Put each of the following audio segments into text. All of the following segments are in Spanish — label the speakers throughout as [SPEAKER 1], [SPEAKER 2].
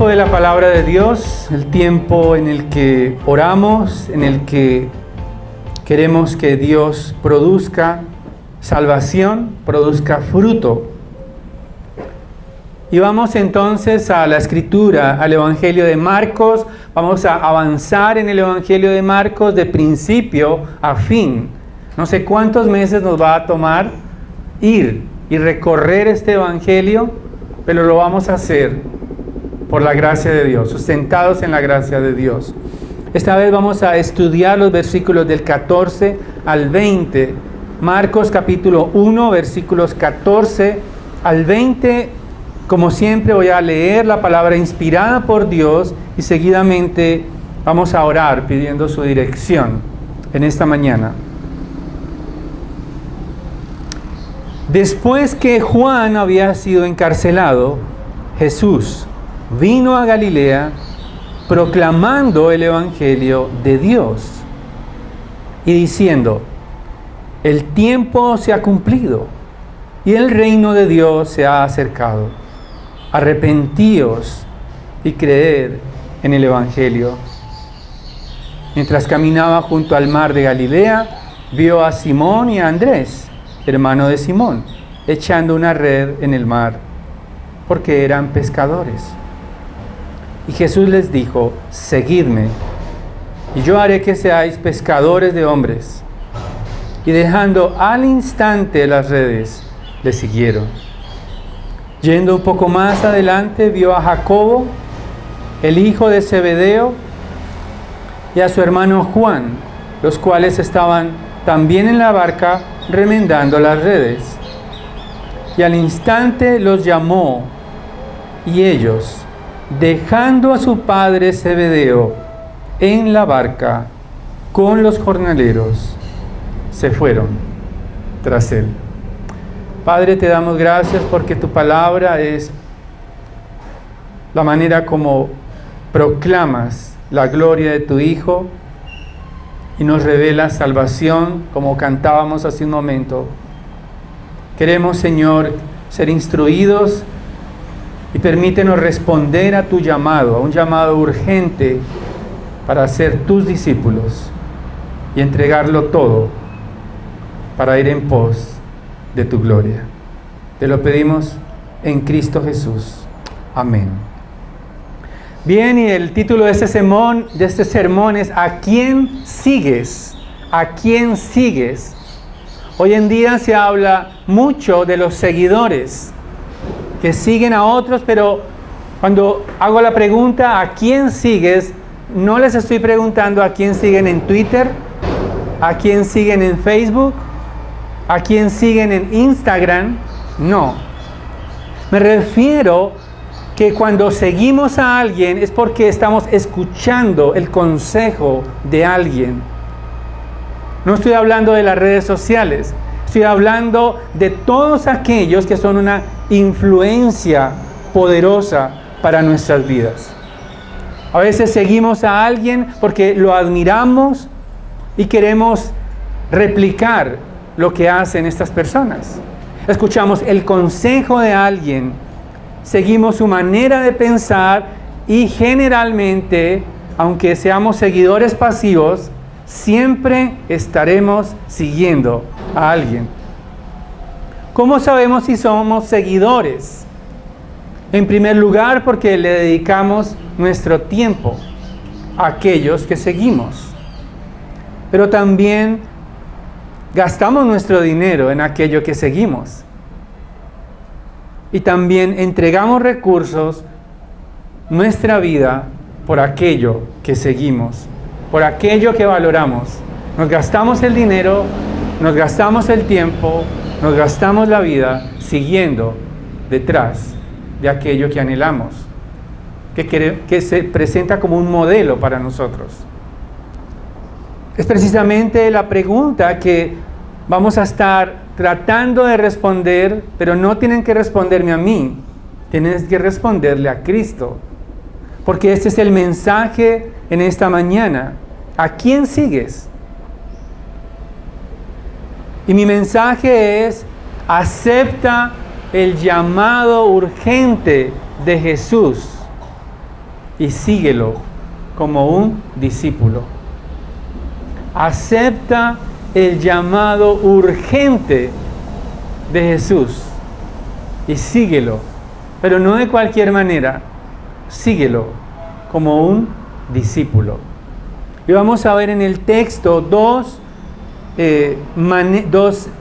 [SPEAKER 1] tiempo de la palabra de Dios, el tiempo en el que oramos, en el que queremos que Dios produzca salvación, produzca fruto. Y vamos entonces a la Escritura, al Evangelio de Marcos. Vamos a avanzar en el Evangelio de Marcos de principio a fin. No sé cuántos meses nos va a tomar ir y recorrer este Evangelio, pero lo vamos a hacer por la gracia de Dios, sustentados en la gracia de Dios. Esta vez vamos a estudiar los versículos del 14 al 20. Marcos capítulo 1, versículos 14 al 20. Como siempre voy a leer la palabra inspirada por Dios y seguidamente vamos a orar pidiendo su dirección en esta mañana. Después que Juan había sido encarcelado, Jesús vino a Galilea proclamando el Evangelio de Dios y diciendo: el tiempo se ha cumplido y el reino de Dios se ha acercado. Arrepentíos y creed en el Evangelio. Mientras caminaba junto al mar de Galilea, vio a Simón y a Andrés, hermano de Simón, echando una red en el mar, porque eran pescadores. Y Jesús les dijo: seguidme, y yo haré que seáis pescadores de hombres. Y dejando al instante las redes, le siguieron. Yendo un poco más adelante, vio a Jacobo, el hijo de Zebedeo, y a su hermano Juan, los cuales estaban también en la barca remendando las redes. Y al instante los llamó, y ellos, dejando a su padre Zebedeo en la barca con los jornaleros, se fueron tras él. Padre, te damos gracias porque tu palabra es la manera como proclamas la gloria de tu Hijo y nos revelas salvación, como cantábamos hace un momento. Queremos, Señor, ser instruidos y permítenos responder a tu llamado, a un llamado urgente para ser tus discípulos y entregarlo todo para ir en pos de tu gloria. Te lo pedimos en Cristo Jesús. Amén. Bien, y el título de este sermón es ¿a quién sigues? ¿A quién sigues? Hoy en día se habla mucho de los seguidores que siguen a otros, pero cuando hago la pregunta ¿a quién sigues? No les estoy preguntando a quién siguen en Twitter, a quién siguen en Facebook, a quién siguen en Instagram. No. Me refiero que cuando seguimos a alguien es porque estamos escuchando el consejo de alguien. No estoy hablando de las redes sociales, estoy hablando de todos aquellos que son una influencia poderosa para nuestras vidas. A veces seguimos a alguien porque lo admiramos y queremos replicar lo que hacen estas personas. Escuchamos el consejo de alguien, seguimos su manera de pensar y generalmente, aunque seamos seguidores pasivos, siempre estaremos siguiendo a alguien. ¿Cómo sabemos si somos seguidores? En primer lugar, porque le dedicamos nuestro tiempo a aquellos que seguimos. Pero también gastamos nuestro dinero en aquello que seguimos. Y también entregamos recursos, nuestra vida, por aquello que seguimos, por aquello que valoramos. Nos gastamos el dinero, nos gastamos el tiempo, nos gastamos la vida siguiendo detrás de aquello que anhelamos, que se presenta como un modelo para nosotros. Es precisamente la pregunta que vamos a estar tratando de responder, pero no tienen que responderme a mí, tienes que responderle a Cristo, porque este es el mensaje en esta mañana. ¿A quién sigues? Y mi mensaje es: acepta el llamado urgente de Jesús y síguelo como un discípulo. Acepta el llamado urgente de Jesús y síguelo, pero no de cualquier manera, síguelo como un discípulo. Y vamos a ver en el texto dos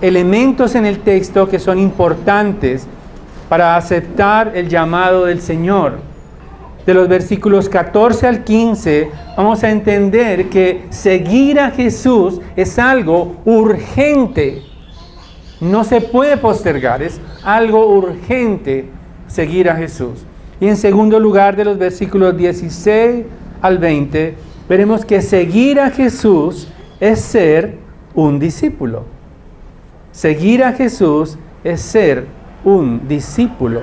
[SPEAKER 1] elementos en el texto que son importantes para aceptar el llamado del Señor. De los versículos 14 al 15, vamos a entender que seguir a Jesús es algo urgente. No se puede postergar, es algo urgente seguir a Jesús. Y en segundo lugar, de los versículos 16 al 20, veremos que seguir a Jesús es ser un discípulo. Seguir a Jesús es ser un discípulo.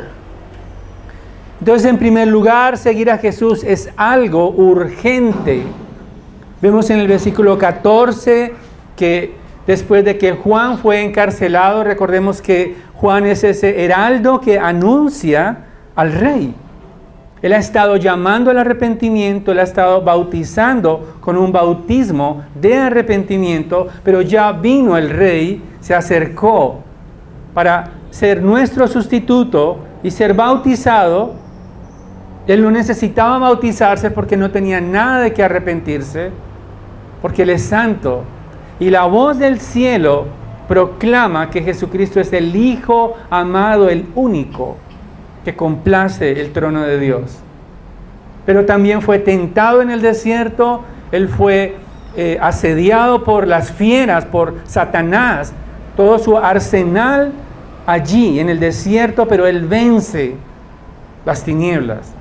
[SPEAKER 1] Entonces, en primer lugar, seguir a Jesús es algo urgente. Vemos en el versículo 14 que después de que Juan fue encarcelado, recordemos que Juan es ese heraldo que anuncia al rey. Él ha estado llamando al arrepentimiento, él ha estado bautizando con un bautismo de arrepentimiento, pero ya vino el rey, se acercó para ser nuestro sustituto y ser bautizado. Él no necesitaba bautizarse porque no tenía nada de qué arrepentirse, porque Él es santo. Y la voz del cielo proclama que Jesucristo es el Hijo amado, el único que complace el trono de Dios. Pero también fue tentado en el desierto, Él fue asediado por las fieras, por Satanás, todo su arsenal allí en el desierto, pero Él vence las tinieblas.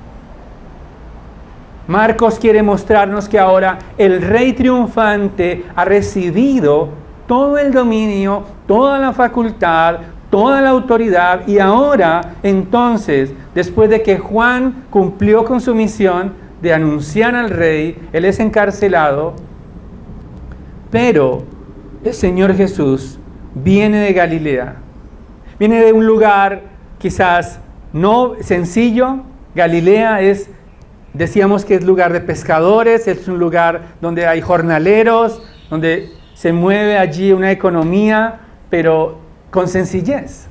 [SPEAKER 1] Marcos quiere mostrarnos que ahora el Rey triunfante ha recibido todo el dominio, toda la facultad, toda la autoridad, y ahora, entonces, después de que Juan cumplió con su misión de anunciar al Rey, él es encarcelado, pero el Señor Jesús viene de Galilea, viene de un lugar quizás no sencillo. Galilea decíamos que es lugar de pescadores, es un lugar donde hay jornaleros, donde se mueve allí una economía, pero con sencillez.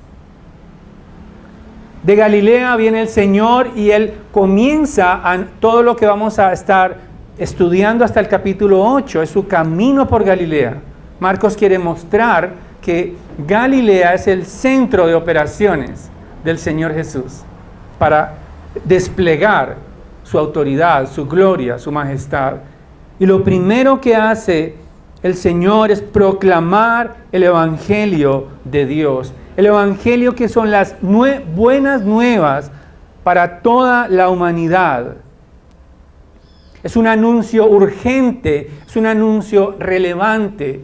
[SPEAKER 1] De Galilea viene el Señor y Él comienza todo lo que vamos a estar estudiando hasta el capítulo 8, es su camino por Galilea. Marcos quiere mostrar que Galilea es el centro de operaciones del Señor Jesús para desplegar su autoridad, su gloria, su majestad. Y lo primero que hace el Señor es proclamar el Evangelio de Dios. El Evangelio que son las buenas nuevas para toda la humanidad. Es un anuncio urgente, es un anuncio relevante,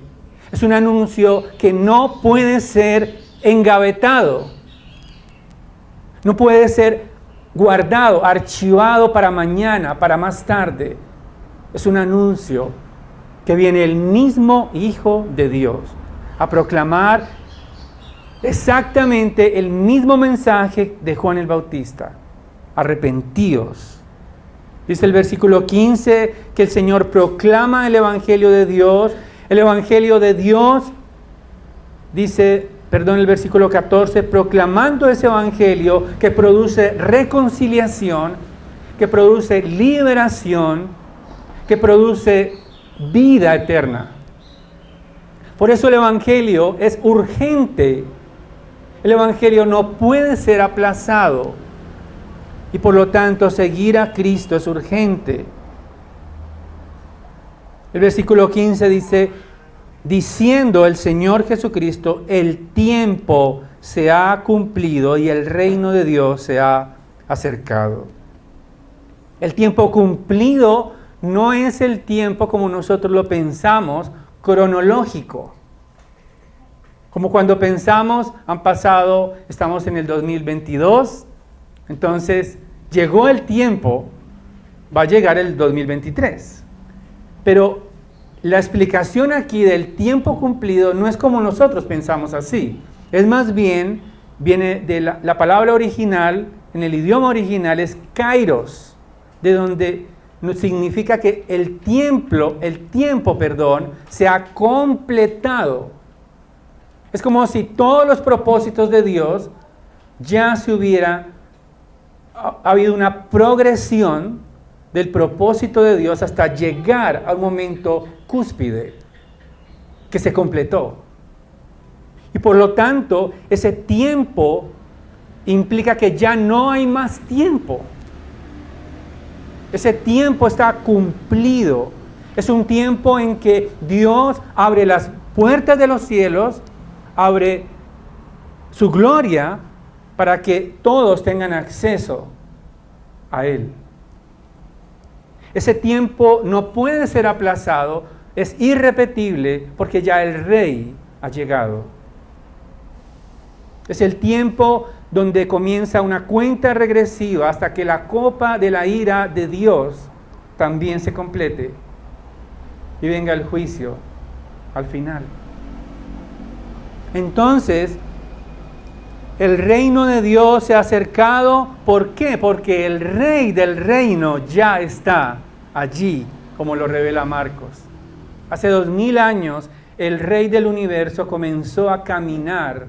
[SPEAKER 1] es un anuncio que no puede ser engavetado, no puede ser guardado, archivado para mañana, para más tarde. Es un anuncio que viene el mismo Hijo de Dios a proclamar exactamente el mismo mensaje de Juan el Bautista. Arrepentíos. Dice el versículo 15 que el Señor proclama el Evangelio de Dios. El Evangelio de Dios, el versículo 14, proclamando ese Evangelio que produce reconciliación, que produce liberación, que produce vida eterna. Por eso el Evangelio es urgente. El Evangelio no puede ser aplazado. Y por lo tanto, seguir a Cristo es urgente. El versículo 15 dice: diciendo el Señor Jesucristo, el tiempo se ha cumplido y el reino de Dios se ha acercado. El tiempo cumplido no es el tiempo como nosotros lo pensamos, cronológico. Como cuando pensamos, estamos en el 2022, entonces llegó el tiempo, va a llegar el 2023. Pero la explicación aquí del tiempo cumplido no es como nosotros pensamos así. Es más bien, viene de la palabra original, en el idioma original es kairos. de donde significa que el tiempo, se ha completado. Es como si todos los propósitos de Dios ya ha habido una progresión del propósito de Dios hasta llegar al momento cúspide que se completó. Y por lo tanto, ese tiempo implica que ya no hay más tiempo. Ese tiempo está cumplido. Es un tiempo en que Dios abre las puertas de los cielos, abre su gloria para que todos tengan acceso a Él. Ese tiempo no puede ser aplazado, es irrepetible porque ya el Rey ha llegado. Es el tiempo donde comienza una cuenta regresiva hasta que la copa de la ira de Dios también se complete y venga el juicio al final. Entonces, el reino de Dios se ha acercado. ¿Por qué? Porque el Rey del reino ya está allí, como lo revela Marcos. Hace 2000 años, el Rey del universo comenzó a caminar.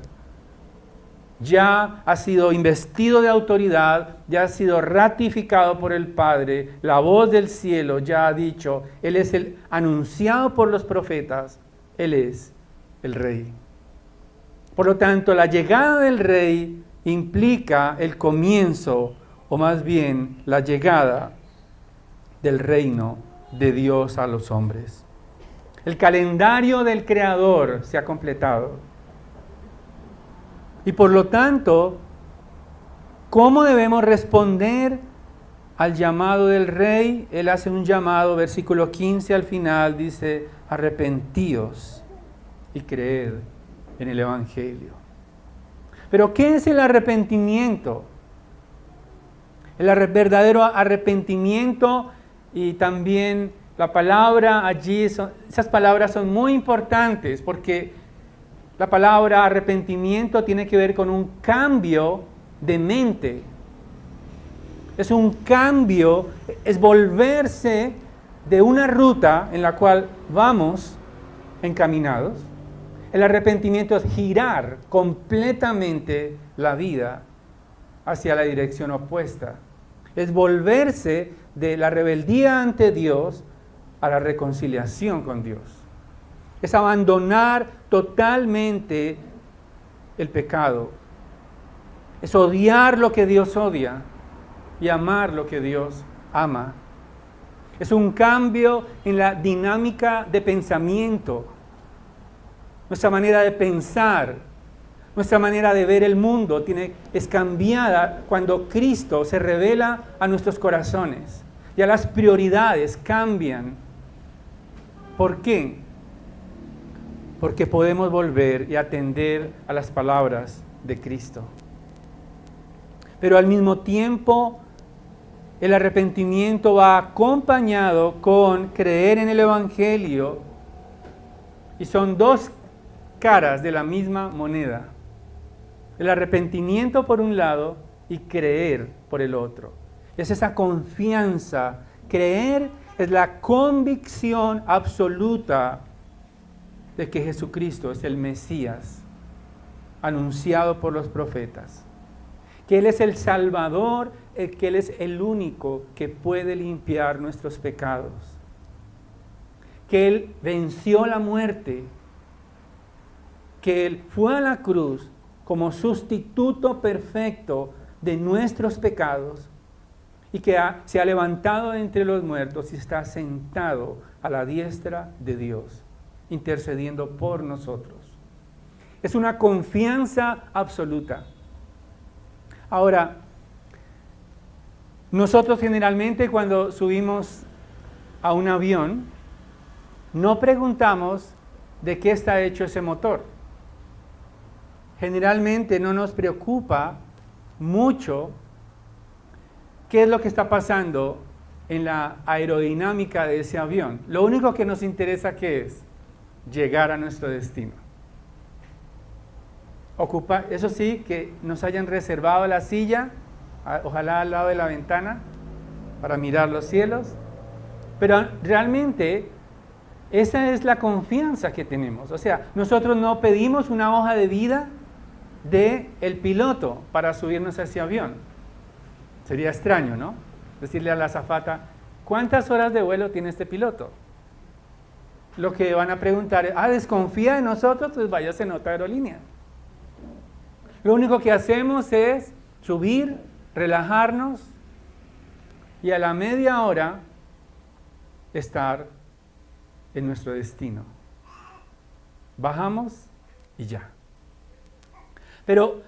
[SPEAKER 1] Ya ha sido investido de autoridad, ya ha sido ratificado por el Padre. La voz del cielo ya ha dicho, Él es el anunciado por los profetas, Él es el Rey. Por lo tanto, la llegada del Rey implica el comienzo, o más bien la llegada del reino de Dios a los hombres. El calendario del Creador se ha completado. Y por lo tanto, ¿cómo debemos responder al llamado del Rey? Él hace un llamado, versículo 15 al final, dice, arrepentíos y creed en el Evangelio. Pero ¿qué es el arrepentimiento? El verdadero arrepentimiento, y también la palabra allí, esas palabras son muy importantes porque la palabra arrepentimiento tiene que ver con un cambio de mente. Es un cambio, es volverse de una ruta en la cual vamos encaminados. El arrepentimiento es girar completamente la vida hacia la dirección opuesta. Es volverse de la rebeldía ante Dios a la reconciliación con Dios. Es abandonar totalmente el pecado. Es odiar lo que Dios odia y amar lo que Dios ama. Es un cambio en la dinámica de pensamiento. Nuestra manera de pensar, nuestra manera de ver el mundo es cambiada cuando Cristo se revela a nuestros corazones. Ya las prioridades cambian. ¿Por qué? Porque podemos volver y atender a las palabras de Cristo. Pero al mismo tiempo, el arrepentimiento va acompañado con creer en el Evangelio, y son dos caras de la misma moneda. El arrepentimiento por un lado y creer por el otro. Es esa confianza. Creer es la convicción absoluta de que Jesucristo es el Mesías, anunciado por los profetas. Que Él es el Salvador, que Él es el único que puede limpiar nuestros pecados. Que Él venció la muerte. Que Él fue a la cruz como sustituto perfecto de nuestros pecados y que se ha levantado entre los muertos y está sentado a la diestra de Dios, intercediendo por nosotros. Es una confianza absoluta. Ahora, nosotros generalmente cuando subimos a un avión, no preguntamos de qué está hecho ese motor. Generalmente no nos preocupa mucho qué es lo que está pasando en la aerodinámica de ese avión. Lo único que nos interesa ¿qué es? Llegar a nuestro destino. Eso sí, que nos hayan reservado la silla, ojalá al lado de la ventana, para mirar los cielos. Pero realmente esa es la confianza que tenemos. O sea, nosotros no pedimos una hoja de vida del piloto para subirnos a ese avión. Sería extraño, ¿no? Decirle a la azafata, ¿cuántas horas de vuelo tiene este piloto? Lo que van a preguntar es, ¿desconfía de nosotros? Pues váyase en otra aerolínea. Lo único que hacemos es subir, relajarnos y a la media hora estar en nuestro destino. Bajamos y ya. Pero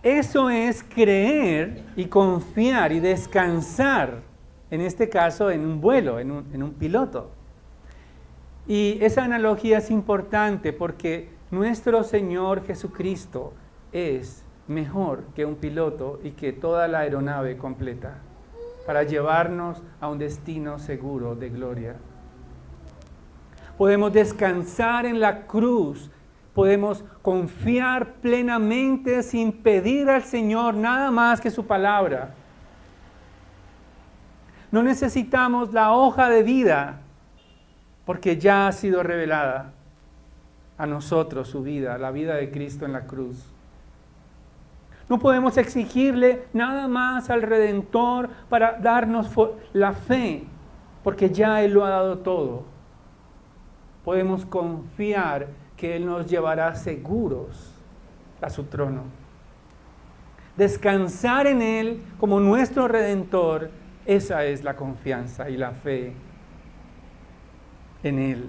[SPEAKER 1] eso es creer y confiar y descansar, en este caso en un vuelo, en un piloto. Y esa analogía es importante porque nuestro Señor Jesucristo es mejor que un piloto y que toda la aeronave completa para llevarnos a un destino seguro de gloria. Podemos descansar en la cruz, podemos confiar plenamente sin pedir al Señor nada más que su palabra. No necesitamos la hoja de vida porque ya ha sido revelada a nosotros su vida, la vida de Cristo en la cruz. No podemos exigirle nada más al Redentor para darnos la fe, porque ya Él lo ha dado todo. Podemos confiar que Él nos llevará seguros a su trono. Descansar en Él como nuestro Redentor, esa es la confianza y la fe en Él.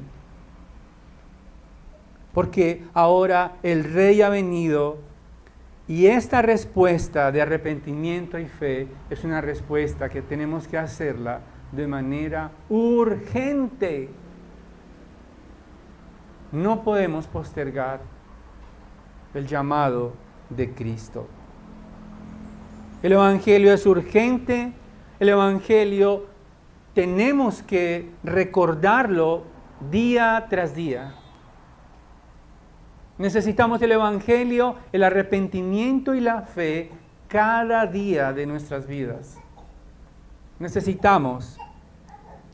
[SPEAKER 1] Porque ahora el Rey ha venido y esta respuesta de arrepentimiento y fe es una respuesta que tenemos que hacerla de manera urgente. No podemos postergar el llamado de Cristo. El Evangelio es urgente, el Evangelio tenemos que recordarlo día tras día. Necesitamos el Evangelio, el arrepentimiento y la fe cada día de nuestras vidas. Necesitamos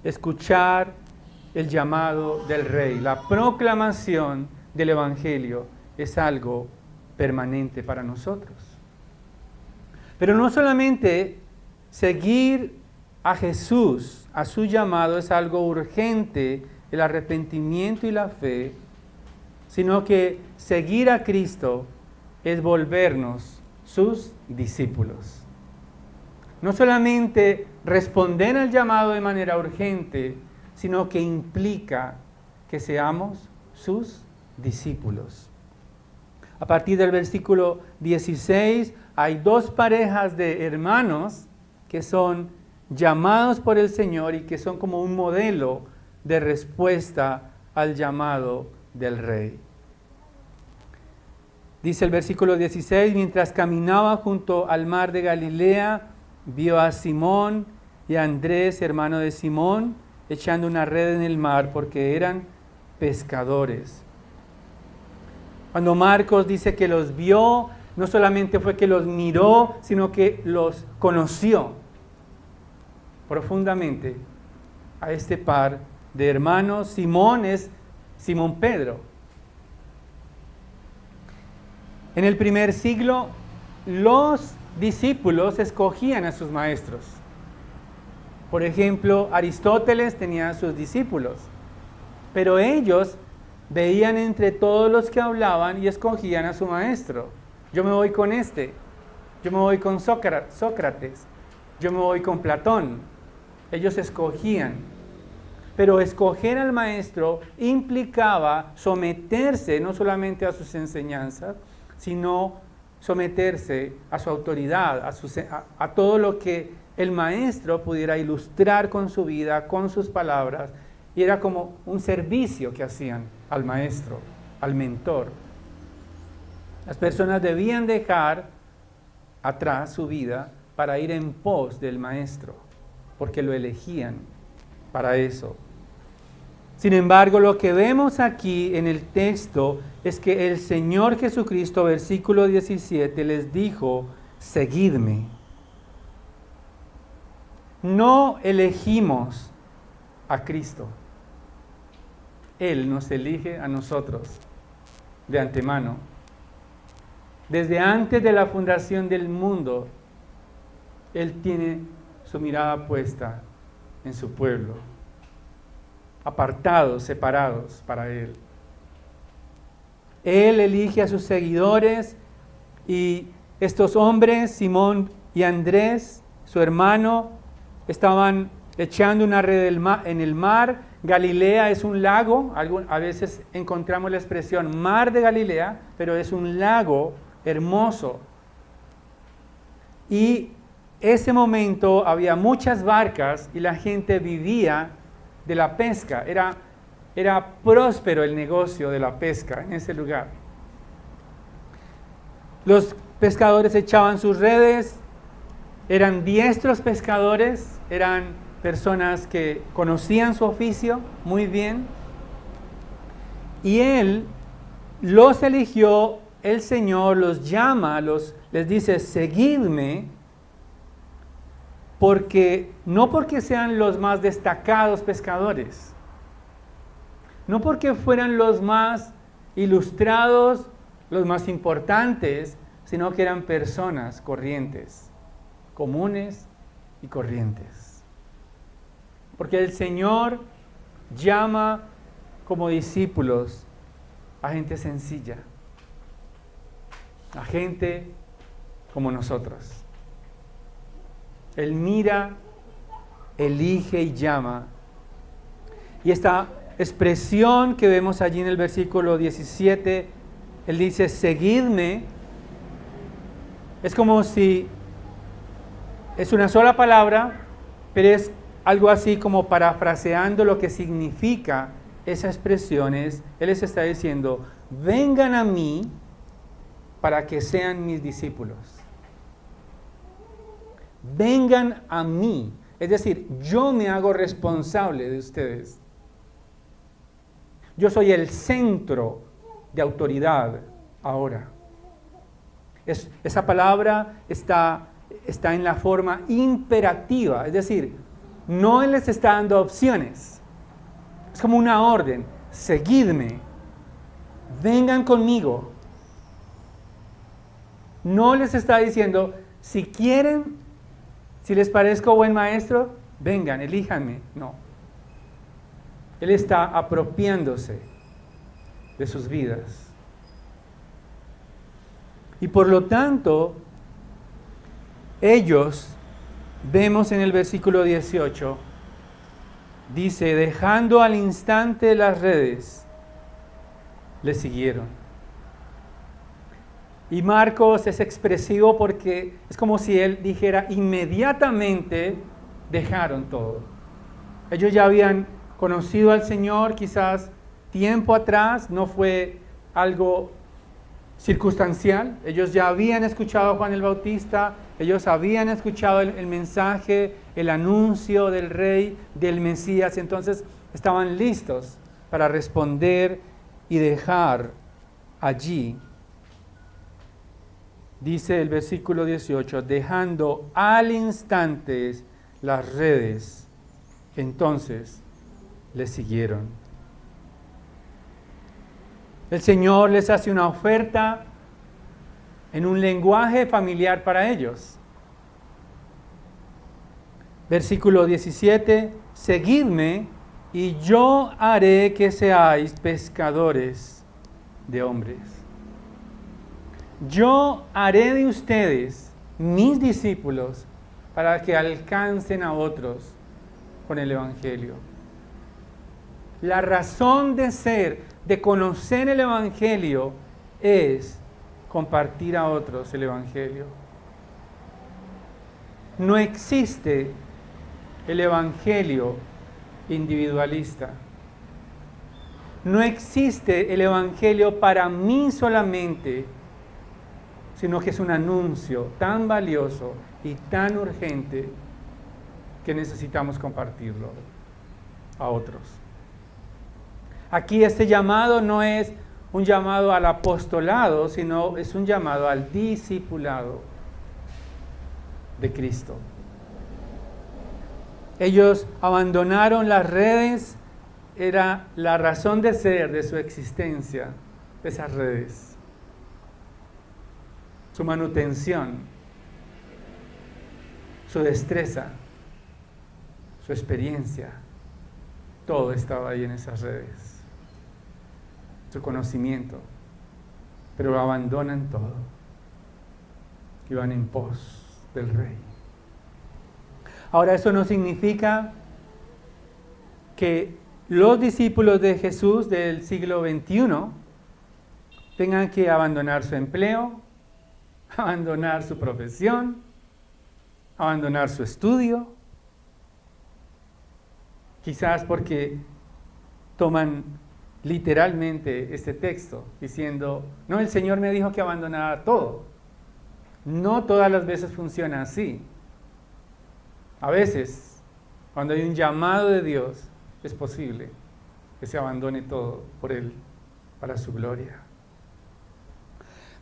[SPEAKER 1] escuchar el llamado del Rey. La proclamación del Evangelio es algo permanente para nosotros. Pero no solamente seguir a Jesús, a su llamado, es algo urgente, el arrepentimiento y la fe, sino que seguir a Cristo es volvernos sus discípulos. No solamente responder al llamado de manera urgente, sino que implica que seamos sus discípulos. A partir del versículo 16, hay dos parejas de hermanos que son llamados por el Señor y que son como un modelo de respuesta al llamado del Rey. Dice el versículo 16, mientras caminaba junto al mar de Galilea, vio a Simón y a Andrés, hermano de Simón, echando una red en el mar porque eran pescadores. Cuando Marcos dice que los vio, no solamente fue que los miró, sino que los conoció profundamente a este par de hermanos. Simón es Simón Pedro. En el primer siglo, los discípulos escogían a sus maestros. Por ejemplo, Aristóteles tenía a sus discípulos, pero ellos veían entre todos los que hablaban y escogían a su maestro. Yo me voy con este, yo me voy con Sócrates, yo me voy con Platón. Ellos escogían, pero escoger al maestro implicaba someterse no solamente a sus enseñanzas, sino someterse a su autoridad, a todo lo que el maestro pudiera ilustrar con su vida, con sus palabras, y era como un servicio que hacían al maestro, al mentor. Las personas debían dejar atrás su vida para ir en pos del maestro, porque lo elegían para eso. Sin embargo, lo que vemos aquí en el texto es que el Señor Jesucristo, versículo 17, les dijo, seguidme. no elegimos a Cristo. Él nos elige a nosotros de antemano. Desde antes de la fundación del mundo, Él tiene su mirada puesta en su pueblo, apartados, separados para Él. Él elige a sus seguidores y estos hombres, Simón y Andrés, su hermano, estaban echando una red en el mar. Galilea es un lago, a veces encontramos la expresión mar de Galilea, pero es un lago hermoso. Y ese momento había muchas barcas y la gente vivía de la pesca. Era próspero el negocio de la pesca en ese lugar. Los pescadores echaban sus redes, eran diestros pescadores, eran personas que conocían su oficio muy bien. Y Él los eligió, el Señor los llama, les dice, seguidme, no porque sean los más destacados pescadores, no porque fueran los más ilustrados, los más importantes, sino que eran personas corrientes, comunes y corrientes. Porque el Señor llama como discípulos a gente sencilla, a gente como nosotros. Él mira, elige y llama. Y esta expresión que vemos allí en el versículo 17, Él dice, seguidme, es como si es una sola palabra, pero es algo así como parafraseando lo que significa esa expresión. Él les está diciendo, vengan a mí para que sean mis discípulos. Vengan a mí. Es decir, yo me hago responsable de ustedes. Yo soy el centro de autoridad ahora. Esa palabra está en la forma imperativa, es decir, no Él les está dando opciones. Es como una orden, seguidme, vengan conmigo. No les está diciendo, si quieren, si les parezco buen maestro, vengan, elíjanme. No. Él está apropiándose de sus vidas. Y por lo tanto, ellos, vemos en el versículo 18, dice, dejando al instante las redes, le siguieron. Y Marcos es expresivo porque es como si él dijera, inmediatamente dejaron todo. Ellos ya habían conocido al Señor quizás tiempo atrás, no fue algo circunstancial. Ellos ya habían escuchado a Juan el Bautista, ellos habían escuchado el mensaje, el anuncio del Rey, del Mesías, entonces estaban listos para responder y dejar allí. Dice el versículo 18, dejando al instante las redes, entonces le siguieron. El Señor les hace una oferta en un lenguaje familiar para ellos. Versículo 17, seguidme y yo haré que seáis pescadores de hombres. Yo haré de ustedes mis discípulos para que alcancen a otros con el Evangelio. La razón de ser, de conocer el Evangelio, es compartir a otros el Evangelio. No existe el Evangelio individualista. No existe el Evangelio para mí solamente, sino que es un anuncio tan valioso y tan urgente que necesitamos compartirlo a otros. Aquí este llamado no es un llamado al apostolado, sino es un llamado al discipulado de Cristo. Ellos abandonaron las redes, era la razón de ser de su existencia, esas redes. Su manutención, su destreza, su experiencia, todo estaba ahí en esas redes. Su conocimiento, pero lo abandonan todo y van en pos del Rey. Ahora, eso no significa que los discípulos de Jesús del siglo XXI tengan que abandonar su empleo, abandonar su profesión, abandonar su estudio, quizás porque toman literalmente este texto, diciendo, no, el Señor me dijo que abandonara todo. No todas las veces funciona así. A veces, cuando hay un llamado de Dios, es posible que se abandone todo por Él, para su gloria.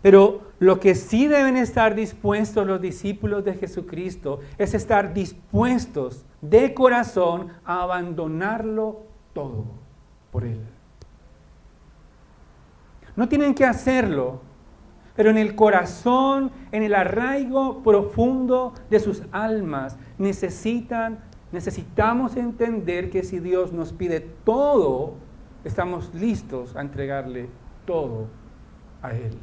[SPEAKER 1] Pero lo que sí deben estar dispuestos los discípulos de Jesucristo es estar dispuestos de corazón a abandonarlo todo por Él. No tienen que hacerlo, pero en el corazón, en el arraigo profundo de sus almas, necesitamos entender que si Dios nos pide todo, estamos listos a entregarle todo a Él.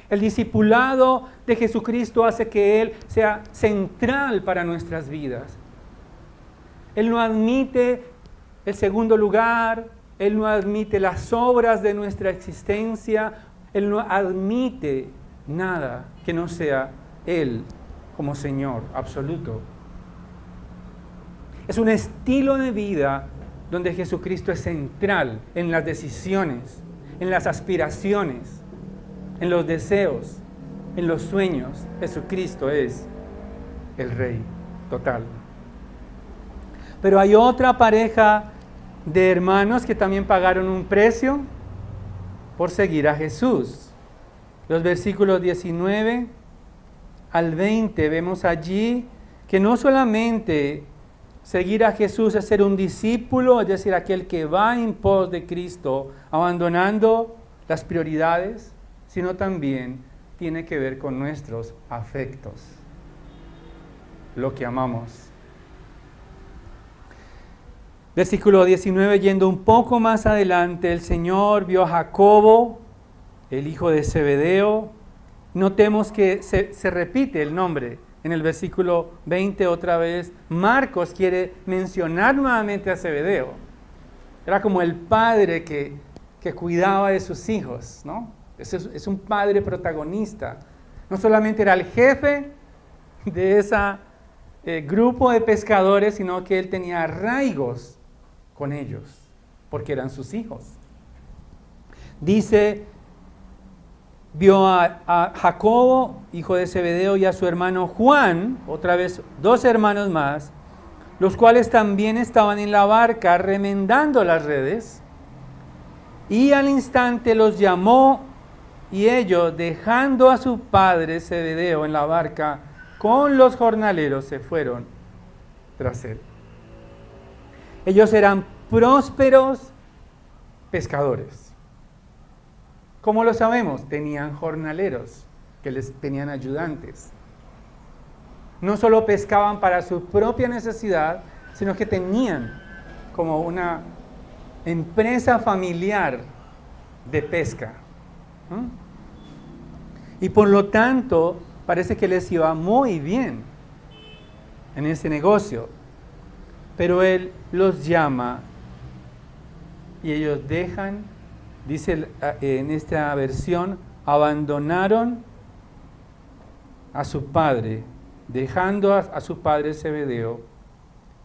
[SPEAKER 1] El discipulado de Jesucristo hace que Él sea central para nuestras vidas. Él no admite el segundo lugar, Él no admite las obras de nuestra existencia, Él no admite nada que no sea Él como Señor absoluto. Es un estilo de vida donde Jesucristo es central en las decisiones, en las aspiraciones, en los deseos, en los sueños. Jesucristo es el Rey total. Pero hay otra pareja de hermanos que también pagaron un precio por seguir a Jesús. Los versículos 19 al 20 vemos allí que no solamente seguir a Jesús es ser un discípulo, es decir, aquel que va en pos de Cristo, abandonando las prioridades, sino también tiene que ver con nuestros afectos, lo que amamos. Versículo 19, yendo un poco más adelante, el Señor vio a Jacobo, el hijo de Zebedeo. Notemos que se repite el nombre en el versículo 20 otra vez. Marcos quiere mencionar nuevamente a Zebedeo. Era como el padre que cuidaba de sus hijos, ¿no? Es un padre protagonista. No solamente era el jefe de ese grupo de pescadores, sino que él tenía arraigos con ellos, porque eran sus hijos. Dice, vio a Jacobo, hijo de Zebedeo, y a su hermano Juan, otra vez 2 hermanos más, los cuales también estaban en la barca remendando las redes, y al instante los llamó, y ellos, dejando a su padre Zebedeo en la barca con los jornaleros, se fueron tras él. Ellos eran prósperos pescadores. ¿Cómo lo sabemos? Tenían jornaleros que les tenían ayudantes. No solo pescaban para su propia necesidad, sino que tenían como una empresa familiar de pesca. Y por lo tanto, parece que les iba muy bien en ese negocio. Pero Él los llama y ellos dejan, dice en esta versión, abandonaron a su padre, dejando a su padre Zebedeo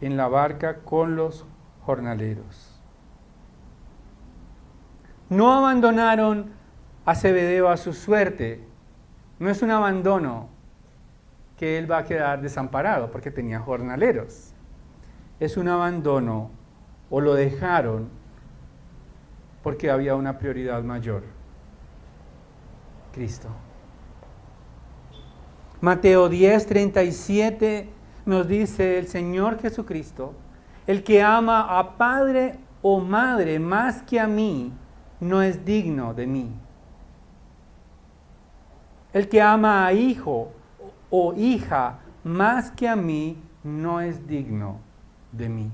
[SPEAKER 1] en la barca con los jornaleros. No abandonaron a Zebedeo a su suerte. No es un abandono que él va a quedar desamparado porque tenía jornaleros. Es un abandono, o lo dejaron porque había una prioridad mayor: Cristo. Mateo 10:37 nos dice el Señor Jesucristo, el que ama a padre o madre más que a mí, no es digno de mí. El que ama a hijo o hija más que a mí, no es digno de mí.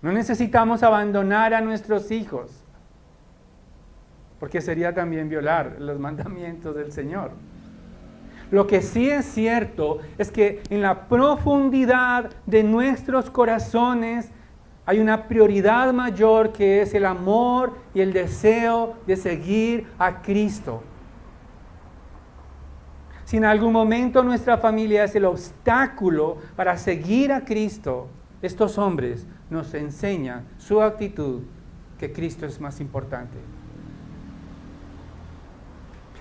[SPEAKER 1] No necesitamos abandonar a nuestros hijos, porque sería también violar los mandamientos del Señor. Lo que sí es cierto es que en la profundidad de nuestros corazones hay una prioridad mayor, que es el amor y el deseo de seguir a Cristo. Si en algún momento nuestra familia es el obstáculo para seguir a Cristo, estos hombres nos enseñan su actitud, que Cristo es más importante.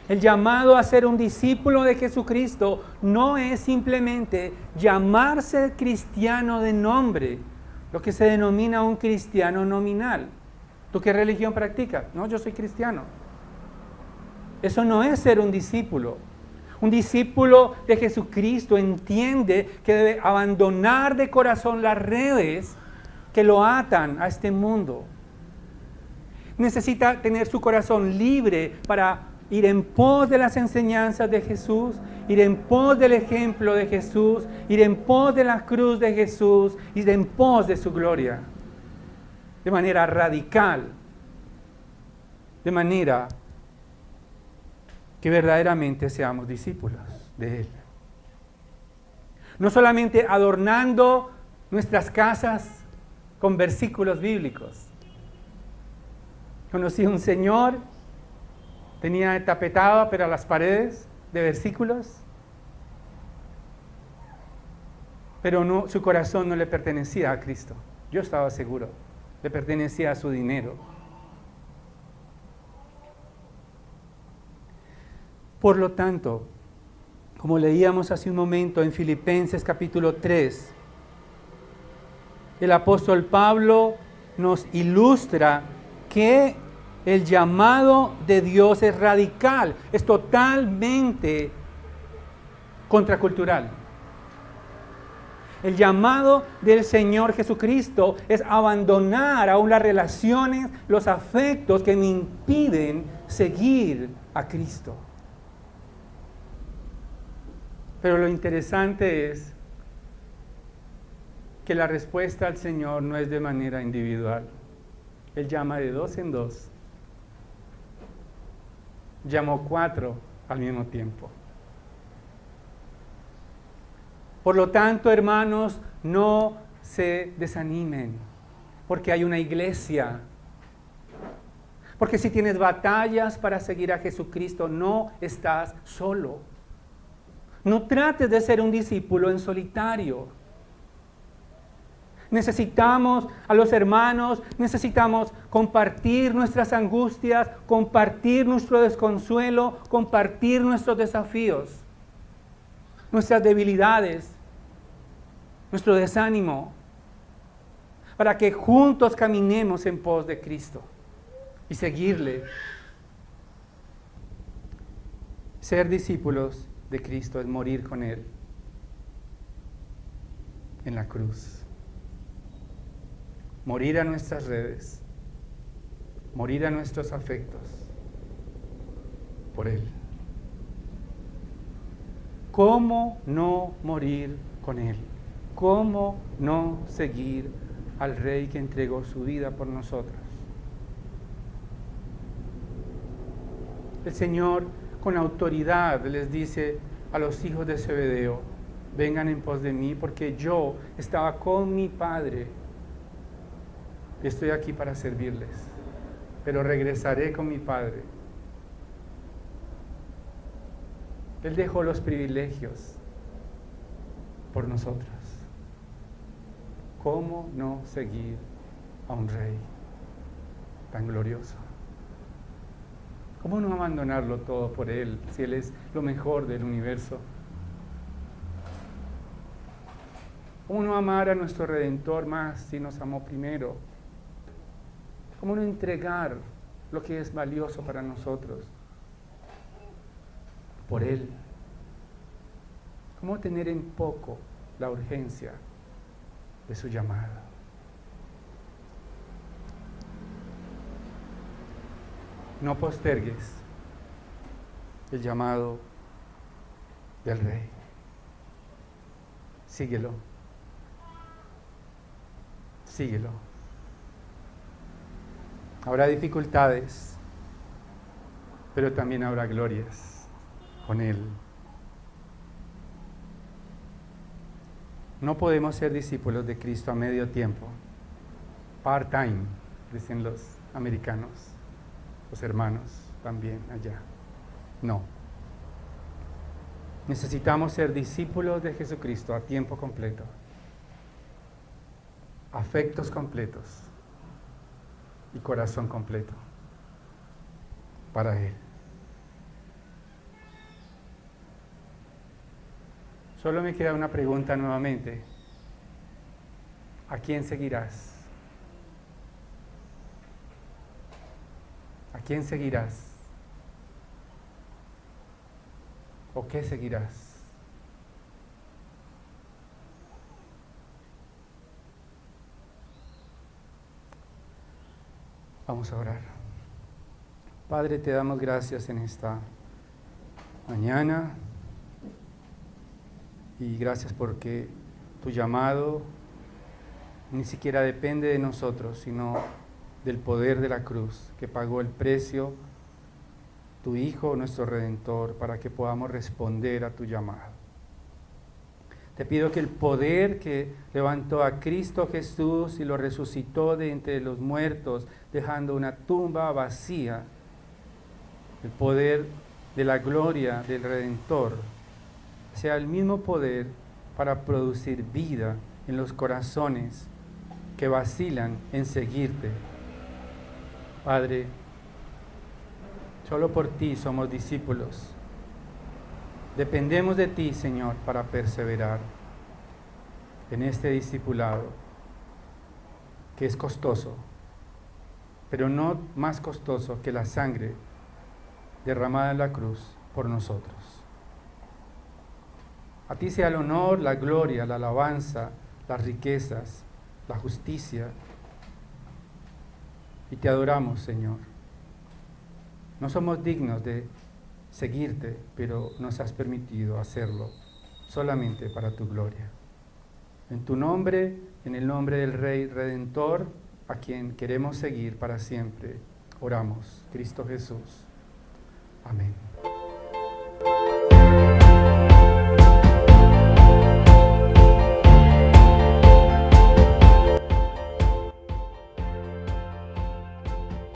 [SPEAKER 1] El llamado a ser un discípulo de Jesucristo no es simplemente llamarse cristiano de nombre, lo que se denomina un cristiano nominal. ¿Tú qué religión practicas? No, yo soy cristiano. Eso no es ser un discípulo. Un discípulo de Jesucristo entiende que debe abandonar de corazón las redes que lo atan a este mundo. Necesita tener su corazón libre para ir en pos de las enseñanzas de Jesús, ir en pos del ejemplo de Jesús, ir en pos de la cruz de Jesús, ir en pos de su gloria. De manera radical, de manera que verdaderamente seamos discípulos de Él. No solamente adornando nuestras casas con versículos bíblicos. Conocí a un señor, tenía tapetado pero las paredes de versículos, pero no, su corazón no le pertenecía a Cristo. Yo estaba seguro, le pertenecía a su dinero. Por lo tanto, como leíamos hace un momento en Filipenses capítulo 3, el apóstol Pablo nos ilustra que el llamado de Dios es radical, es totalmente contracultural. El llamado del Señor Jesucristo es abandonar aún las relaciones, los afectos que me impiden seguir a Cristo. Pero lo interesante es que la respuesta al Señor no es de manera individual. Él llama de 2 en 2. Llamó 4 al mismo tiempo. Por lo tanto, hermanos, no se desanimen, porque hay una iglesia. Porque si tienes batallas para seguir a Jesucristo, no estás solo. No trates de ser un discípulo en solitario. Necesitamos a los hermanos, necesitamos compartir nuestras angustias, compartir nuestro desconsuelo, compartir nuestros desafíos, nuestras debilidades, nuestro desánimo, para que juntos caminemos en pos de Cristo y seguirle. Ser discípulos de Cristo es morir con Él en la cruz. Morir a nuestras redes, morir a nuestros afectos, por Él. ¿Cómo no morir con Él? ¿Cómo no seguir al Rey que entregó su vida por nosotros? El Señor con autoridad les dice a los hijos de Zebedeo: vengan en pos de mí, porque yo estaba con mi Padre. Estoy aquí para servirles, pero regresaré con mi Padre. Él dejó los privilegios por nosotros. ¿Cómo no seguir a un Rey tan glorioso? ¿Cómo no abandonarlo todo por Él, si Él es lo mejor del universo? ¿Cómo no amar a nuestro Redentor más si nos amó primero? ¿Cómo no entregar lo que es valioso para nosotros por Él? ¿Cómo tener en poco la urgencia de su llamado? No postergues el llamado del Rey. Síguelo. Síguelo. Habrá dificultades, pero también habrá glorias con Él. No podemos ser discípulos de Cristo a medio tiempo, part-time, dicen los americanos, los hermanos también allá. No. Necesitamos ser discípulos de Jesucristo a tiempo completo, afectos completos y corazón completo para Él. Solo me queda una pregunta nuevamente. ¿A quién seguirás? ¿A quién seguirás? ¿O qué seguirás? Vamos a orar. Padre, te damos gracias en esta mañana y gracias porque tu llamado ni siquiera depende de nosotros, sino del poder de la cruz que pagó el precio, tu Hijo, nuestro Redentor, para que podamos responder a tu llamado. Te pido que el poder que levantó a Cristo Jesús y lo resucitó de entre los muertos, dejando una tumba vacía, el poder de la gloria del Redentor, sea el mismo poder para producir vida en los corazones que vacilan en seguirte. Padre, solo por ti somos discípulos. Dependemos de ti, Señor, para perseverar en este discipulado que es costoso, pero no más costoso que la sangre derramada en la cruz por nosotros. A ti sea el honor, la gloria, la alabanza, las riquezas, la justicia. Y te adoramos, Señor. No somos dignos de seguirte, pero nos has permitido hacerlo solamente para tu gloria. En tu nombre, en el nombre del Rey Redentor, a quien queremos seguir para siempre, oramos. Cristo Jesús. Amén.